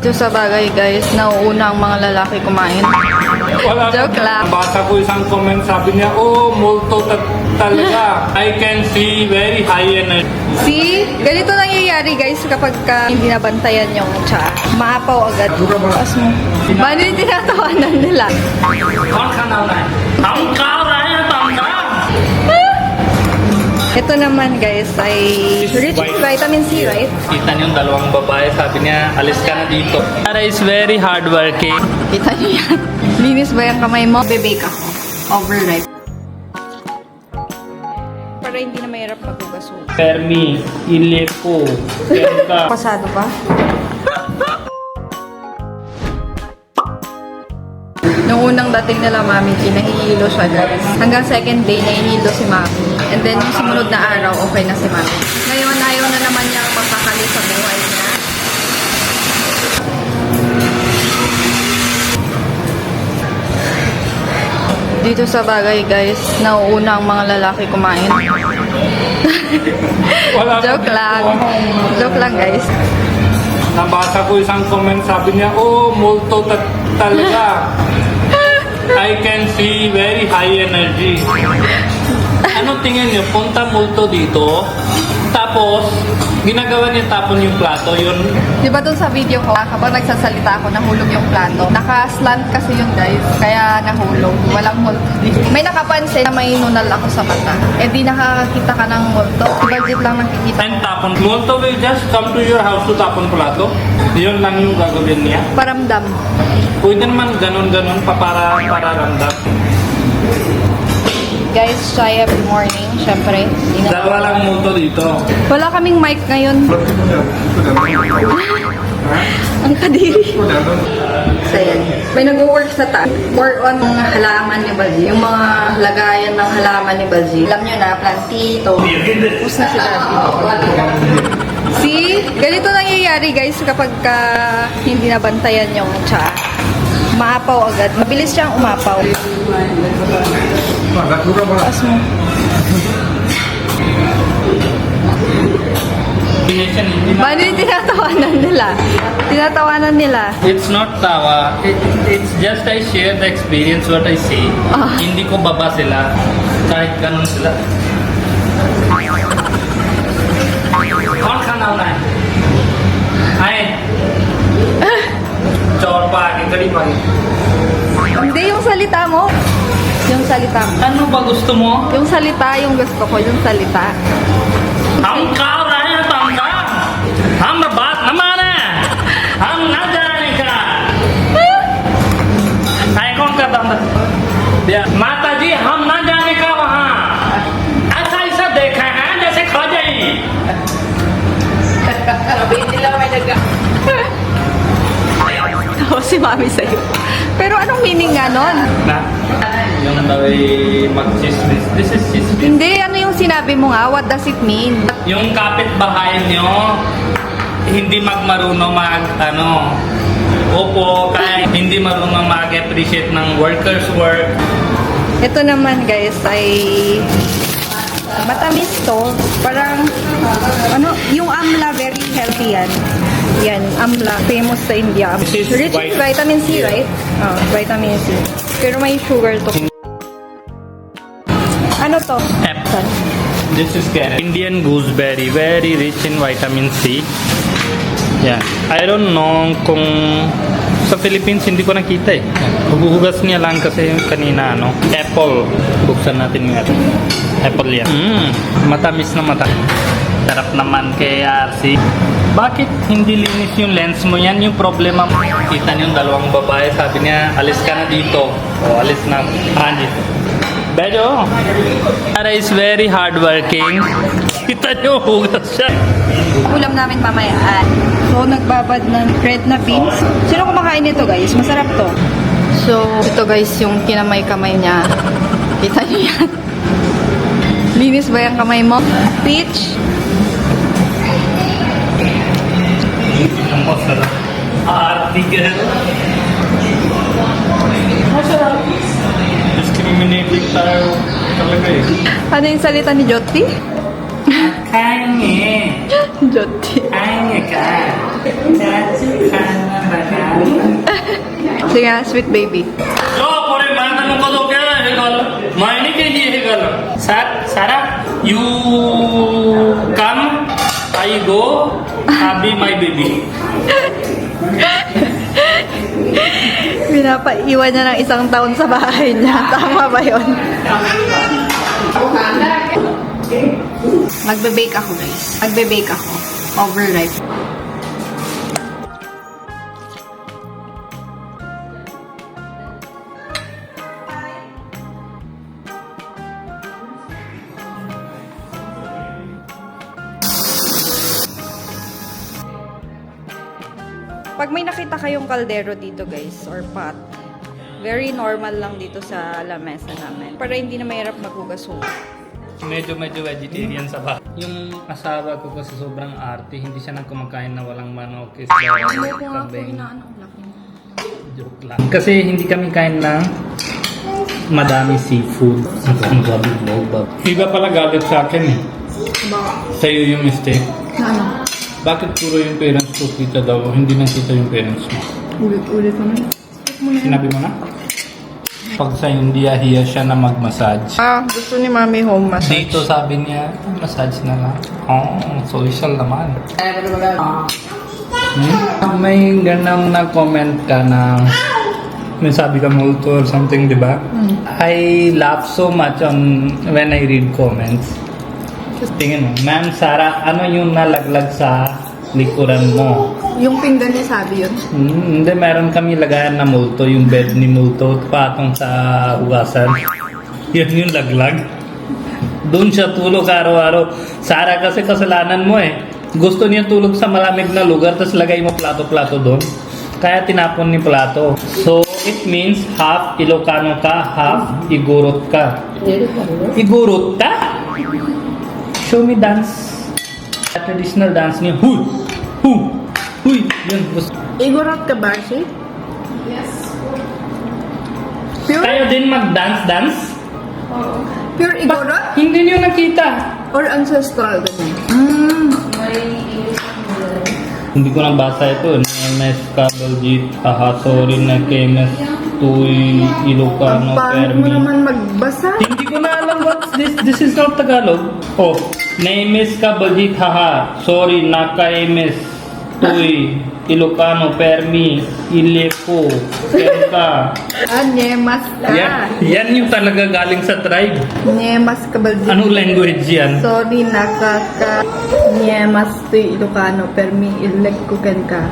Dito sa bagay guys, nauuna ang mga lalaki kumain. Wala. Joke lang. Basa ko isang comment, sabi niya, oh, multo talaga. I can see very high energy. See? Ganito nangyayari guys kapag hindi nabantayan yung tsa. Maapaw agad. Tapos mo. Paano yung tinatawanan nila? Ito naman guys ay rich in vitamin C, right? Kita niyo yung dalawang babae, sabi niya, alis ka na dito. Tara is very hardworking. Kita niyo yan. Linis ba yung kamay mo? Bebake ako. Overripe. Para hindi na mahirap maghugaso. Fermi, Ilepo, Kenta. Pasado pa? Nung unang dating nila mami, nahihilo siya guys. Hanggang second day, nahihilo si mami. And then, yung sumunod na araw, okay na si mami. Ngayon, ayaw na naman niyang mapakali sa buhay niya. Dito sa bagay guys, nauuna ang mga lalaki kumain. Wala. Joke lang. Joke lang guys. Nabasa ko isang comment, sabi niya, oh, multo talaga. I can see very high energy. Ano tingin niyo? Punta multo dito, tapos ginagawa niya tapon yung plato, yun. Di ba dun sa video ko, kapag nagsasalita ako, nahulog yung plato. Naka-slant kasi yun guys, kaya nahulog. Walang multo. May nakapansin na may nunal ako sa mata. Eh di nakakakita ka ng multo. Budget lang nakikita. And tapon. Multo will just come to your house to tapon plato. Yun lang yung gagawin niya. Paramdam. Pwede naman ganun-ganun para ramdam. Guys, try every morning, syempre. Dalawa lang multo dito. Wala kaming mic ngayon. Ang kadiri. So yan. May nag-work sa more on mga halaman ni Balji. Yung mga lagayan ng halaman ni Balji. Alam nyo na, plantito. Tapos na sila. See? Ganito nangyayari guys kapag hindi nabantayan yung tsa. Maapaw agad. Mabilis siyang umapaw. Taas mo. Paano yung tinatawanan nila? Tinatawanan nila. It's not tawa. It's just I share the experience what I see. Hindi ko baba sila. Kahit ganun sila. कौन खाना होना है? आए चौर pa akin, kali pa akin. Hindi, yung salita mo. Yung salita mo. Ano ba gusto mo? Yung salita, yung gusto ko, yung salita. हम खा रहे हैं तो हम खा। हम बात न माने। हम न जाने का। आए कौन करता हूँ? माता जी हम न जाने का वहाँ। ऐसा ऐसा देखा है जैसे खा जाए। Tapos si mami sa'yo. Pero anong meaning nga nun? Na? Yung daw ay mag-chismis. This is chismis. Hindi, ano yung sinabi mo nga? What does it mean? Yung kapitbahay nyo, hindi marunong opo, kaya hindi marunong mag-appreciate ng workers' work. Ito naman guys ay matamis to. Parang, yung amla, very healthy yan. Yan, amla. Famous sa India. This is Rich in vitamin C, yeah. right? Oh, vitamin C. Pero may sugar to. Ano to? Apple. This is carrot. Indian gooseberry, very rich in vitamin C. Yeah. I don't know kung sa Philippines hindi ko nakita eh. Hugas niya lang kasi kanina apple. Buksan natin yung apple yan. Matamis na matamis. Sarap naman kay RC. Bakit hindi linis yung lens mo yan? Yung problema mo. Kita niyo yung dalawang babae, sabi niya, alis ka na dito. O, alis na. Anji. Bejo. Ara is very hardworking. Kita niyo, hugas siya. Ulam namin mamayaan. So, nagbabad ng red na beans. Sino kumakain nito guys? Masarap to. So, ito guys, yung kinamay-kamay niya. Kita niyo yan. Linis ba yung kamay mo? Peach. Masarap. Artigan. Masarap. Discriminating tayo talaga eh. Ano yung salita ni Jyoti? Kanye. Jyoti. Kanye ka. Sige nga, sweet baby. जो पूरे मैं तनु को तो क्या है गल मायने के लिए है गल सर सारा यू कम आई गो अभी my baby Pinapaiwan niya ng isang taon sa bahay niya. Tama ba yun? Magbe-bake ako, guys. Magbe-bake ako. Overripe. Pag may nakita kayong kaldero dito, guys, or pot, very normal lang dito sa lamesa namin. Para hindi na mahirap maghugas-hugas. medyo vegetarian sa bahay. Yung asawa ko kasi sobrang arte, hindi siya nang kumakain na walang manok, isda, kambing. Joke lang. Kasi hindi kami kain ng madami seafood. Iba pala galit sa akin eh. Sa'yo yung mistake. Ano? Bakit puro yung parents ko kita daw, hindi nang kita yung parents mo? Ulit-ulit naman. Sinabi mo na? Pag sa India, hiya siya na mag-massage. Gusto ni Mami home massage. Dito sabi niya, massage na lang. Oh, social naman. May ganang na-comment ka na may sabi ka multo or something, di ba? I laugh so much on when I read comments. Tingin mo, Ma'am Sarah, ano yung nalaglag sa likuran mo? Yung pinggan niya sabi yun? Hindi, meron kami lagayan na multo, yung bed ni multo, patong sa hugasan. Yun yung laglag. Doon siya tulog araw-araw. Sarah, kasi kasalanan mo eh. Gusto niya tulog sa malamig na lugar, tapos lagay mo plato-plato doon. Kaya tinapon ni plato. So, it means half Ilocano ka, half Igorot ka. Igorot ka? Show me dance. Traditional dance niya. Huy! Huy! Yun. Igorot ka ba, Shi? Yes. Pure? Tayo din mag-dance-dance? Pure Igorot? Hindi niyo nakita. Or ancestral ganyan? Hindi ko nabasa ito. Nemes Kabaljit, sorry na Kemes, Tuy, Ilocano, Paano mo Permi. naman magbasa? Hindi ko na alam what's this. This is not Tagalog. Oh, Nemes Kabaljit, sorry na Kemes, Tuy, Ilocano, Permi, Ilepo, Kenta. Nyemas ka. Yan yung talaga galing sa tribe. Nyemas ka ba? Anong language yan? Sorry, nakaka... Nyemas to Ilocano, permi ilekuken ka.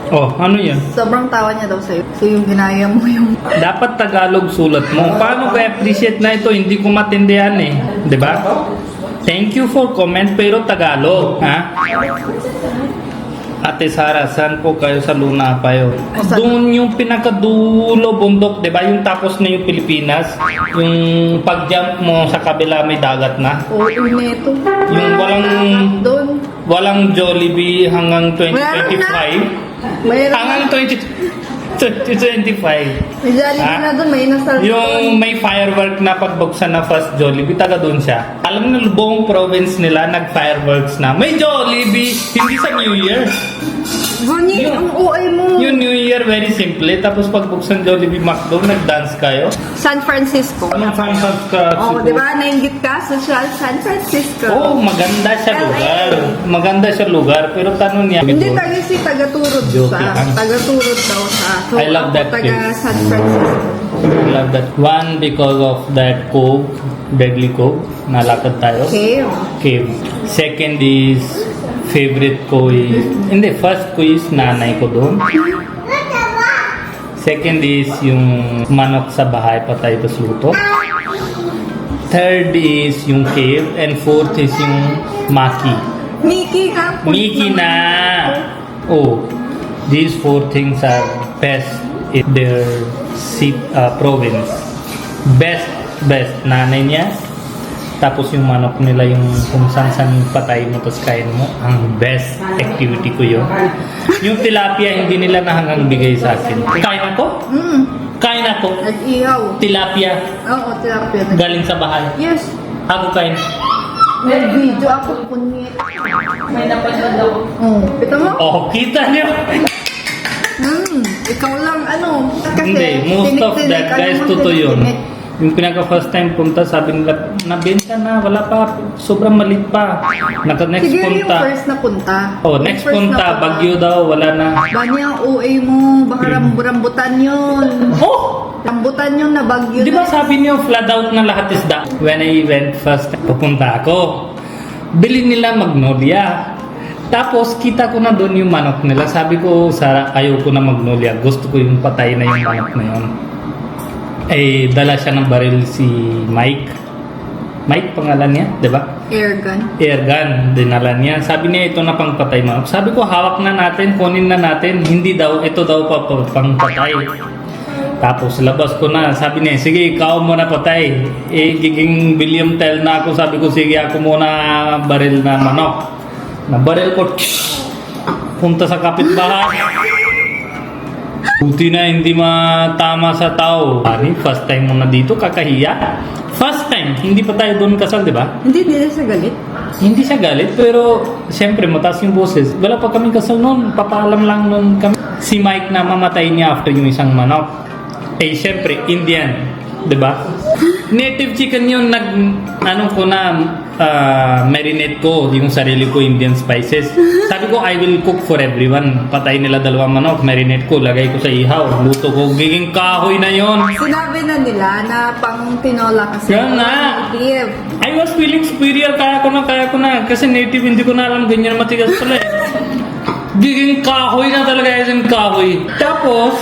Oh, ano yan? Sobrang tawa niya daw sa'yo. So yung ginaya mo yung... Dapat Tagalog sulat mo. Paano ko appreciate na ito? Hindi ko matindihan eh. 'Di ba? Thank you for comment pero Tagalog, ha? Ate Sara, saan po kayo sa Luna Payo? Doon yung pinakadulo bundok, 'di ba? Yung tapos na yung Pilipinas, yung pag-jump mo sa kabila may dagat na. Oo, neto. Yung Doon. walang Jollibee hanggang 2025. Mayroon Hanggang 2025. May Jollibee na doon, may inasal. Yung may firework na pagbuksan na first Jollibee, taga doon siya. Alam na buong province nila nag-fireworks na. May Jollibee, hindi sa New Year. Guni, ang OA mo. Yung New Year, very simple. Tapos pagbuksan Jollibee McDo, nag-dance kayo. San Francisco. Anong fantas ka? Oo, di ba? Nainggit ka? Social San Francisco. Oo, maganda siya lugar. Maganda siya lugar. Pero tanong niya, Hindi tayo si taga-turod Joke sa. lang. Taga-turod daw sa. So, I love that taga place. San Francisco. I love that. One, because of that cove, Deadly Cove, nalakad tayo. Okay. Cave. Second is, favorite ko is, hindi, first ko is nanay ko doon. Second is yung manok sa bahay, patay tapos luto. Third is yung cave. And fourth is yung maki. Mickey ka. Miki na! Oh, these four things are best in their province. Best. Nanay niya. Tapos yung manok nila, yung kung saan patay mo tapos kain mo, ang best activity ko yun. Yung tilapia, hindi nila na hanggang bigay sa akin. Kain ako? Kain ako. Nag-ihaw. Tilapia, Oo, tilapia. galing sa bahay. Yes. Ako kain. May video ako punit. May napanood ako. Oh, kita mo? Oh, kita niyo. Ikaw lang ano. Kasi, Hindi, most of tinik-tinik, that ano guys, man totoo yun. tinik-tinik. Yung pinaka first time punta, sabi nila, nabenta na, wala pa, sobrang malit pa. Next Siguro yung punta. first na punta. Oh, Yung next first punta, na Baguio daw, wala na. Bani ang OA mo, baka rambutan yun. Oh! Rambutan yun na Baguio Di ba na. sabi niyo, flood out na lahat isda? When I went first, pupunta ako. Bili nila Magnolia. Tapos, kita ko na doon yung manok nila. Sabi ko, Sara, ayoko na Magnolia. Gusto ko yung patay na yung manok na yun. Eh, dala siya ng baril si Mike. Mike, pangalan niya, di ba? Airgun. Airgun, dinala niya. Sabi niya, ito na pang patay manok. Sabi ko, hawak na natin, kunin na natin. Hindi daw, ito daw pang patay. Tapos labas ko na, sabi niya, sige, ikaw muna patay. Eh, giging William Tell na ako. Sabi ko, sige, ako muna baril na manok. Nabaril ko, punta sa kapitbahay. Buti na hindi matama sa tao. Ani, first time mo na dito, kakahiya. First time, hindi pa tayo doon kasal, di ba? Hindi siya galit. Hindi siya galit, pero siyempre mataas yung boses. Wala pa kaming kasal noon, papaalam lang noon kami. Si Mike na mamatay niya after yung isang manok. Eh, siyempre, Indian, di ba? Native chicken yun, marinate ko yung sarili ko Indian spices. Sabi ko, I will cook for everyone. Patay nila dalawang manok, marinate ko, lagay ko sa ihaw, luto ko, giging kahoy na yon. Sinabi na nila na pang tinola kasi. Yan na. Native. I was feeling superior, kaya ko na. Kasi native, hindi ko na alam, ganyan matigas pala eh. Giging kahoy na talaga yung kahoy. Tapos,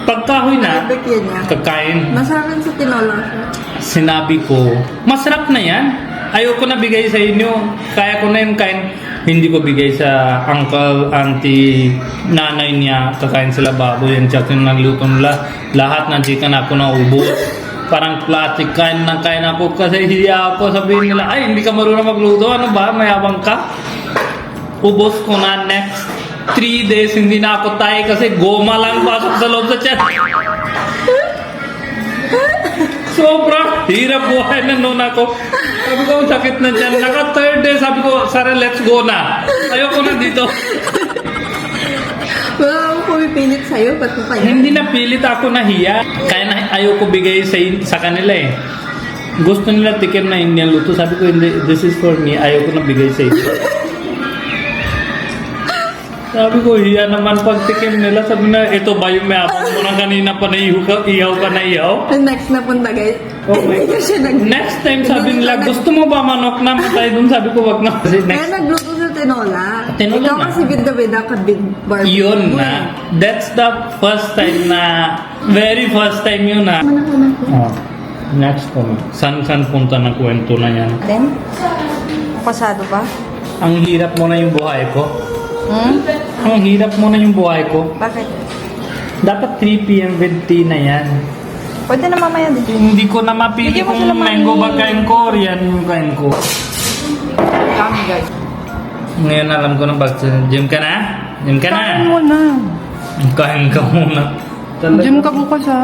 pag kahoy na, Bigyan niya. kakain. Masarap yun sa tinola siya. Sinabi ko, masarap na yan. Ayoko na bigay sa inyo. Kaya ko na yung kain. Hindi ko bigay sa uncle, auntie, nanay niya. Kakain sila baboy yan. Tsaka yung nagluto nila. Lahat ng chicken ako na ubos. Parang plastic, kain ako. Kasi hiya ako. Sabihin nila, ay, hindi ka marunong magluto. Ano ba? Mayabang ka? Ubos ko na next 3 days. Hindi na ako tayo kasi goma lang pasok sa loob sa tiyan. Sobra hirap buhay na noon ako. Sabi ko, ang sakit na dyan. Naka third day, sabi ko, Sara, let's go na. Ayoko na dito. Wala akong pumipilit sa'yo, ba't mo kaya? Hindi na pilit ako nahiya. Kaya na, ayoko bigay sa kanila eh. Gusto nila tikim na Indian luto. Sabi ko, hindi, this is for me. Ayoko na bigay sa inyo. Sabi ko, hiya naman pag tikim nila. Sabi na, ito ba yung mayabang mo na kanina pa na ihaw ka na ihaw? Next na punta guys. Okay. Hindi ko siya Next time sabi nila, gusto mo ba manok na matay dun? Sabi ko, wag na. Kasi Kaya next, nagluto sa tinola. Tinola Ikaw na. kasi bida-bida ka big barbecue. yun na. That's the first time na, very first time yun na. Oh, next ko. San punta na kwento na yan. Then, pasado ba? Ang hirap mo na yung buhay ko. Hmm? Ang hirap mo na yung buhay ko. Bakit? Dapat 3 p.m. with tea na yan. Pwede na mamaya din. Hindi ko na mapili Bigyan mo kung sila mango mami. ba kain ko or yan yung kain ko. Kami guys. Ngayon alam ko na bakit. Gym ka na? Gym ka na? Kain mo na. Kain ka muna. Gym ka bukas ha.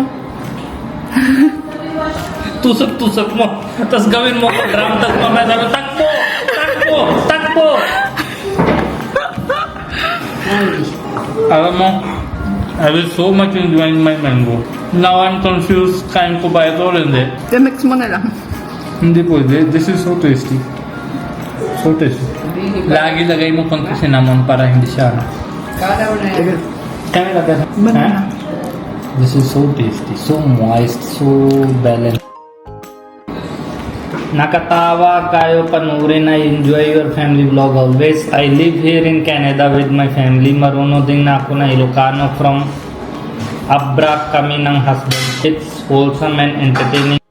Tusok-tusok mo. Tapos gawin mo ko drum. Tapos mamaya sabi, takbo! Takbo! Takbo! Alam mo, I was so much enjoying my mango. Now I'm confused, kain ko ba ito o hindi? Mix mo na lang. Hindi pwede. This is so tasty. So tasty. Lagi lagay mo konti cinnamon para hindi siya. Kaya lagay. Banana. This is so tasty, so moist, so balanced. Nakatawa kayo panurin. I enjoy your family vlog always. I live here in Canada with my family. Marunong din na ako na Ilocano from Abra kami ng husband. It's wholesome and entertaining.